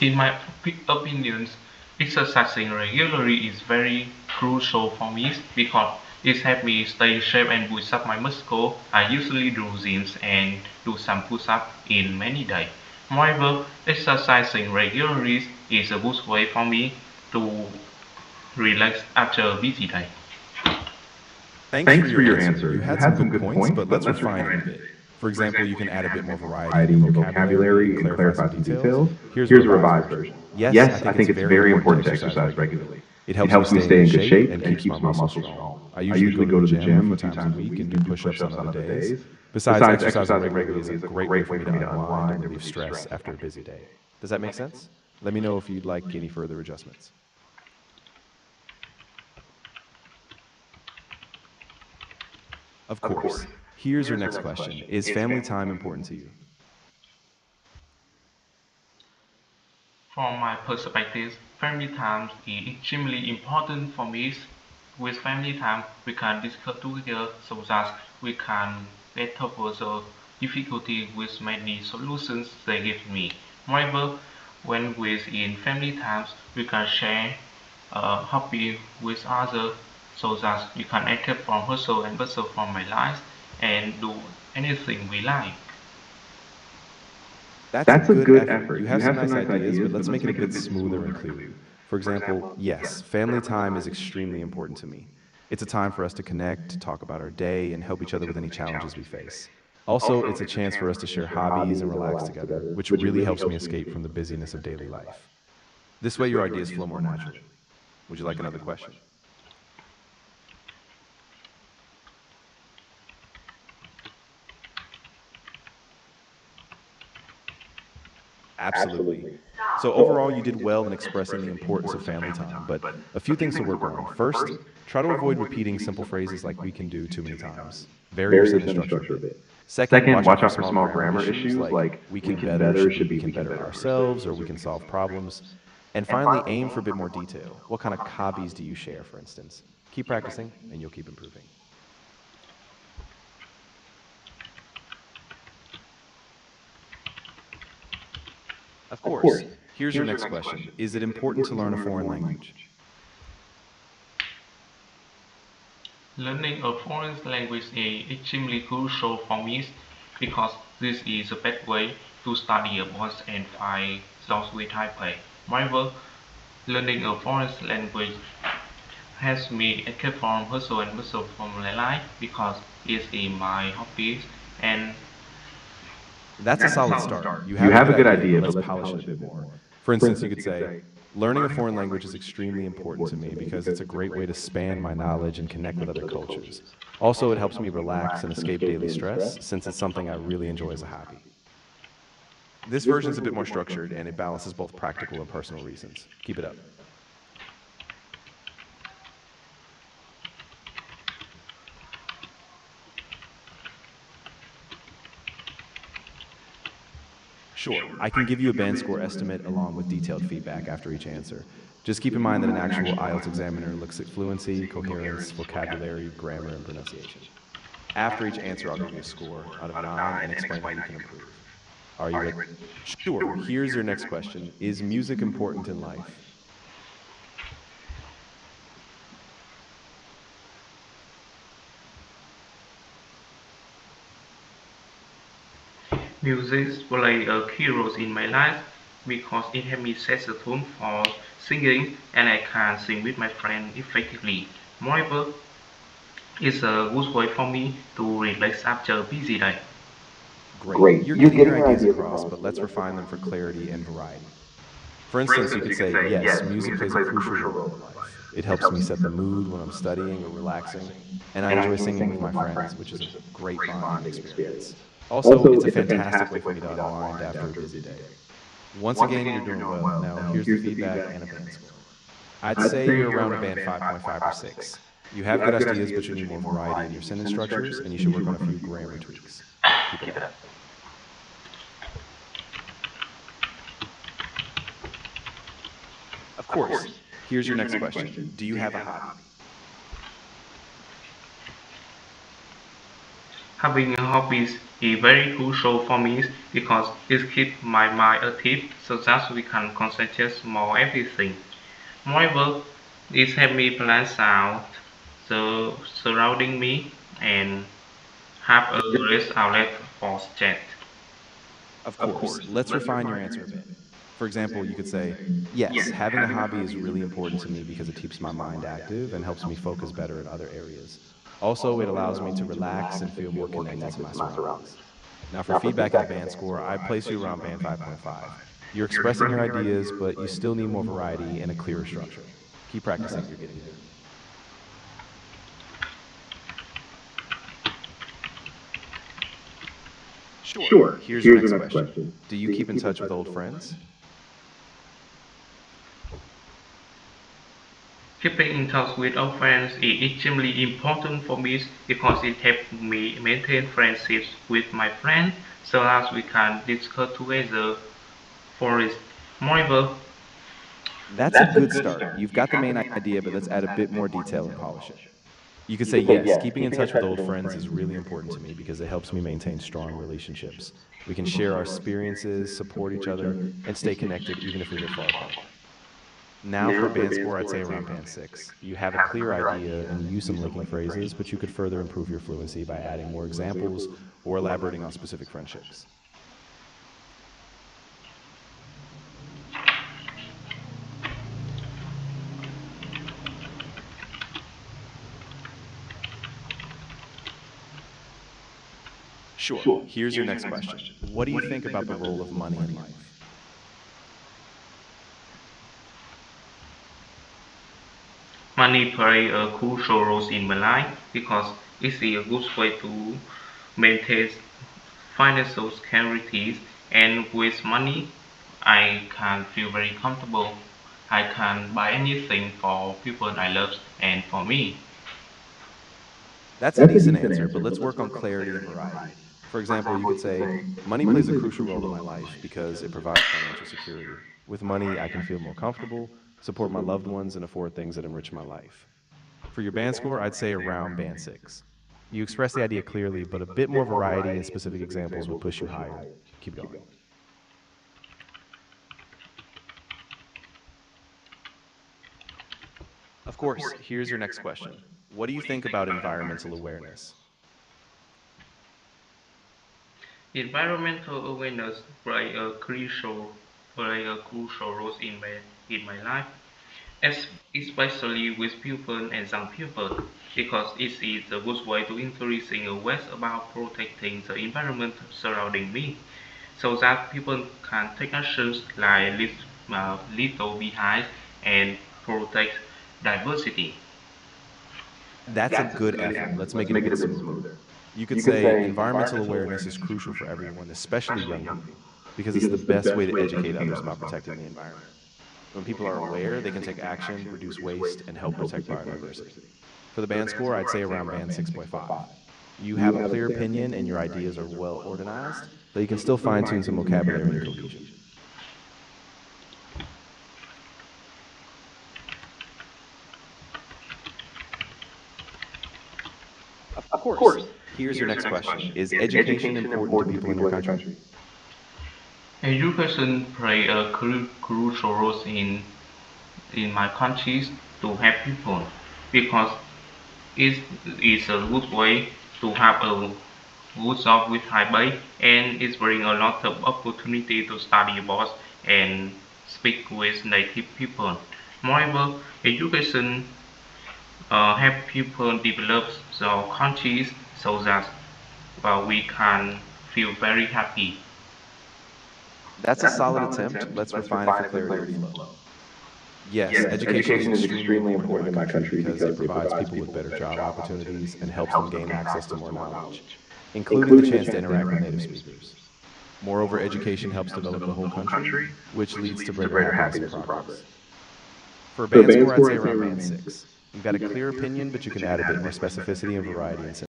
In my opinion, exercising regularly is very crucial for me because it helps me stay in shape and boost up my muscle. I usually do gyms and do some push-ups in many days. Moreover, exercising regularly is a good way for me to relax after a busy day. Thanks for Thanks for your your answer. answer. You You had some had some good good points, points, but but let's let's refine them refine a it a bit. bit. For For example, you example, can you can add a add bit a more bit more variety in variety the in the vocabulary vocabulary and and clarify some clarify some details. details. Here's a Here's a revised revised version. version. Yes, I Yes, I think it's think it's very very important to important to exercise exercise regularly. regularly. It It helps me helps me stay in stay good in good shape shape and and keeps my keeps my muscles muscles strong. strong. I I usually go usually to the go to the gym a gym few a few times a times a week and week do and do push-ups on push-ups on other other days. days. Besides, Besides, exercising exercising regularly is regularly a is a great way great for way me for to me to unwind and unwind and relieve relieve stress stress. after a busy day. Does that make sense? Let me know if you'd like any further adjustments. Of Of course. course. Here's your Here's your next next question. question. Is Is family family time time important to important to you? you? From my perspective, family time is extremely important for me. With family time, we can discuss together so that we can get over the difficulty with many solutions they give me. Moreover, when within family times, we can share hobby with others so that we can escape from hustle and bustle from my life and do anything we like. That's a That's a good good effort. You effort. have You some have some nice nice ideas, but ideas, let's but make let's it a make it a bit bit smoother and smoother and clearer. clearer. For For example, example, yes, yes, family family time is time is extremely extremely important to important to me. me. It's a time for us to connect, to talk about our day, and help each Help other each with other any with any challenges we challenges we face. face. Also, Also, it's a it's a chance for chance us for to us to share share hobbies and hobbies and relax relax together, together, which which really really helps me helps me escape escape from the from the busyness busyness of of daily daily life. life. This way, This your way, your ideas ideas flow more flow more naturally. naturally. Would you Would like you like another another question? question? Absolutely. Absolutely. So, So overall, you overall, did you did well in well in expressing the expressing the importance of importance of family family time, time, but but a a few few things to things to work work on. on. First, First, try to try to avoid avoid repeating repeating simple simple phrases phrases like we like we can can do do too too many many times. times. Vary your Vary your sentence sentence structure a structure a bit. bit. Second, Second, watch out watch for out for small small grammar grammar issues issues like like we we can can better better should be should we be can we can better better ourselves or ourselves we or we can can solve solve problems. problems. And And finally, finally, aim for a aim bit for a more bit more detail. detail. What kind What of kind of hobbies do hobbies you do you share, share, for for instance? instance? Keep Keep practicing practicing and you'll keep improving. Of Of course. course. Here's your Here's your next next question. question. Is it Is it important to important to learn a learn a foreign foreign language? language? Learning a foreign language is extremely crucial for me because this is the best way to study abroad and find jobs with high pay. Moreover, learning a foreign language helps me escape from hustle and bustle from my life because it's in my hobbies and That's a That's a solid solid start. start. You You have a have good a good idea, but idea, let's but let's polish it a polish it bit a bit more. more. For For instance, you instance, could you could say, say, learning a learning a foreign foreign language is language is extremely extremely important to important to me me because it's because a it's a great way great to way to expand my expand my knowledge and knowledge and connect with connect other with other cultures. cultures. Also, it Also, it helps me helps me relax and relax and escape escape daily daily stress stress since it's since it's something I something I really really enjoy enjoy as a as a hobby. hobby. This This version is a version bit is a more bit more structured structured and it and it balances balances both both practical and practical and personal personal reasons. reasons. Keep it up. Sure, Sure, I I can give can you a give you a band band score score estimate estimate along with along with detailed detailed feedback feedback after each after each answer. answer. Just keep in Just keep mind in that an mind that an actual actual IELTS IELTS examiner examiner looks at looks at fluency, fluency, coherence, coherence, vocabulary, vocabulary, grammar, grammar, and and pronunciation. pronunciation. After After each each answer, answer, I'll I'll give you give a you a score score out of out of 9 and 9 and explain how explain you how can you can improve. improve. Are you Are you ready? ready? Sure. Sure. Here's your Here's your next next question. question. Is Is music music important in important in life? life? music play a key role in my life because it helps me set the tone for singing and I can sing with my friends effectively. Moreover, it's a good way for me to relax after a busy day. Great. Great. You're You're getting your getting your ideas ideas across, across, but but let's let's refine them refine for them for clarity clarity and and variety. variety. For For instance, you instance, could you could say, say, yes, yes, music music plays a plays a crucial crucial role role in in life. life. It It helps me helps me set the set the mood mood when when I'm I'm studying or studying or relaxing, relaxing, and I and I enjoy enjoy singing with singing my with my friends, friends, which is which a is a great great bonding bonding experience. experience. Also, Also, it's a it's a fantastic way fantastic for way me for to me to unwind unwind after a after a busy busy day. day. Once Once again, you're again, you're doing doing well. well. Now, Now, here's the here's the feedback feedback and a and a band band score. score. I'd I'd say say you're you're around a around a band band 5.5 or 5.5 or 6. 6. You You have good have good ideas, but ideas, you but need you more need more variety in variety your in your sentence sentence structures, structures, and you and should you work should on a work on a few few grammar grammar tweaks. tweaks. Keep it Keep up. it up. Of Of course. course. Here's your Here's your next next question. question. Do you Do you have a have a hobby? hobby? Having a hobby is very crucial for me because it keeps my mind active so that we can concentrate more everything. Moreover, it helps me plan out the surrounding me and have a rest outlet for stress. Of course, let's refine your answer a bit. For example, you could say, yes, having a hobby is really important to me because it keeps my mind active and helps me focus better in other areas. Also, it allows me to relax and feel more connected to my surroundings. Now, for feedback in the band score, I'd place you around band 5.5. You're expressing your ideas, but you still need more variety and a clearer structure. Keep practicing, you're getting there. Sure. Here's your next question. Do you keep in touch with old friends? Keeping in touch with old friends is extremely important for me because it helps me maintain friendships with my friends so that we can discuss together. For it. Moreover, That's a good start. You've got the main idea, but let's add a bit more detail and polish it. You could say, yes, keeping in touch with old friends is really important to me because it helps me maintain strong relationships. We can share our experiences, support each other, and stay connected even if we live far apart. Now, for a band score, I'd say around band 6. You have a clear idea and you use some linking phrases, but you could further improve your fluency by adding more examples or elaborating on specific friendships. Sure. Here's your next question. What do you think about the role of money in life? money plays a crucial role in my life because it's a good way to maintain financial security, and with money I can feel very comfortable. I can buy anything for people I love and for me. That's a decent answer, but let's work on clarity and variety. For example, you could say, money plays a crucial role in my life because it provides financial security. With money, I can feel more comfortable, support my loved ones, and afford things that enrich my life. For your band score, I'd say around band 6. You express the idea clearly, but a bit more variety and specific examples would push you higher. Keep going. Of course, here's your next question. What do you think about environmental awareness? Environmental awareness play a crucial role in my life, especially with people and young people, because it is a good way to increasing awareness about protecting the environment surrounding me, so that people can take actions like leave little behind and protect diversity. That's a good effort. Let's make it a bit smoother. You could say environmental awareness is crucial for everyone, especially young people, because it's the best way to educate others about protecting the environment. When people are aware, they can take action, reduce waste, and help protect biodiversity. For the band score, I'd say around band 6.5. You have a clear opinion and your ideas are well organized, though you can still fine tune some vocabulary and cohesion. Of course. Here's your next question. Is education important to people in your country? Education play a crucial role in my countries to help people because it is a good way to have a good job with high pay, and it brings a lot of opportunity to study abroad and speak with native people. Moreover, education help people develop their countries so that we can feel very happy. That's a solid attempt. Let's refine it for clarity and flow. Yes, education is extremely important in my country because it provides people with better job opportunities and helps them gain access to more knowledge, including the chance to interact with native speakers. Moreover, education helps develop the whole country, which leads to greater happiness and progress. For a band score, I'd say around band 6. You've got a clear opinion, but you can add a bit more specificity and variety in